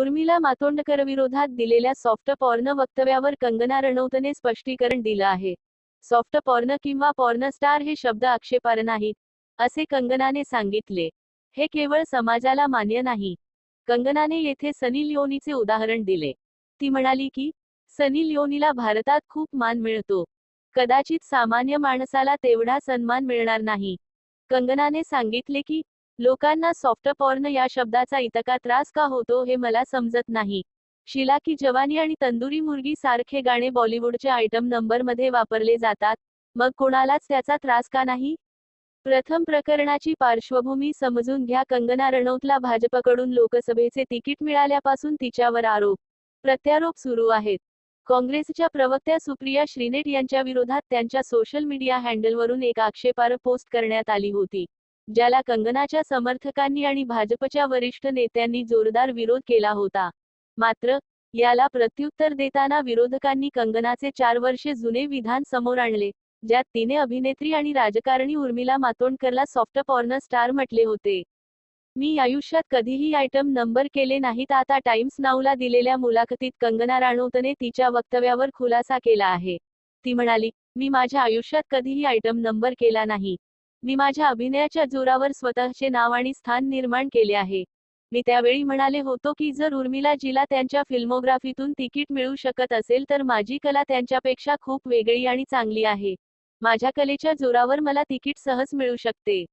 उर्मिला मातोंडकरविरोधात दिलेल्या soft porn वक्तव्यावर कंगना रनौतने स्पष्टीकरण दिलं आहे. सॉफ्ट पॉर्न किंवा पॉर्न स्टार हे शब्द आक्षेपार्ह नाहीत, असे कंगनाने सांगितले. हे केवळ समाजाला मान्य नाही. कंगनाने येथे सनी लिओनीचे उदाहरण दिले. ती म्हणाली की, सनी लिओनीला भारतात खूप मान मिळतो. कदाचित सामान्य माणसाला तेवढा सन्मान मिळणार नाही. कंगनाने सांगितले की, लोकांना सॉफ्ट पॉर्न या शब्दाचा इतका त्रास का होतो हे मला समजत नाही. शीला की जवानी आणि तंदुरी मुर्गी सारखे गाणे बॉलिवूडच्या आयटम नंबरमध्ये वापरले जातात, मग कोणालाच त्याचा त्रास का नाही? प्रथम प्रकरणाची पार्श्वभूमी समजून घ्या. कंगना रनौतला भाजपकडून लोकसभेचे तिकीट मिळाल्यापासून तिच्यावर आरोप प्रत्यारोप सुरू आहेत. काँग्रेसच्या प्रवक्त्या सुप्रिया श्रीनेट यांच्या विरोधात त्यांच्या सोशल मीडिया हँडलवरून एक आक्षेपार्ह पोस्ट करण्यात आली होती, ज्याला कंगनाच्या समर्थकांनी आणि भाजपच्या वरिष्ठ नेत्यांनी जोरदार विरोध केला होता. मात्र, याला प्रत्युत्तर देताना विरोधकांनी कंगनाचे 4 वर्षे जुने विधान समोर आणले, ज्यात तिने अभिनेत्री आणि राजकारणी उर्मिला मातोंडकरला सॉफ्ट पॉर्न स्टार म्हटले होते. मी आयुष्यात कधीही आयटम नंबर केले नाहीत. आता टाइम्स नाऊला दिलेल्या मुलाखतीत कंगना रनौतने तिच्या वक्तव्यावर खुलासा केला आहे. ती म्हणाली, मी माझ्या आयुष्यात कधीही आयटम नंबर केला नाही. मी माझ्या अभिनयाच्या जोरावर स्वतःचे नाव आणि स्थान निर्माण केले आहे. मी त्यावेळी म्हणाले होतो की जर उर्मिलाजीला त्यांच्या फिल्मोग्राफीतून तिकीट मिळू शकत असेल तर माझी कला त्यांच्यापेक्षा खूप वेगळी आणि चांगली आहे. माझ्या कलेच्या जोरावर मला तिकीट सहज मिळू शकते.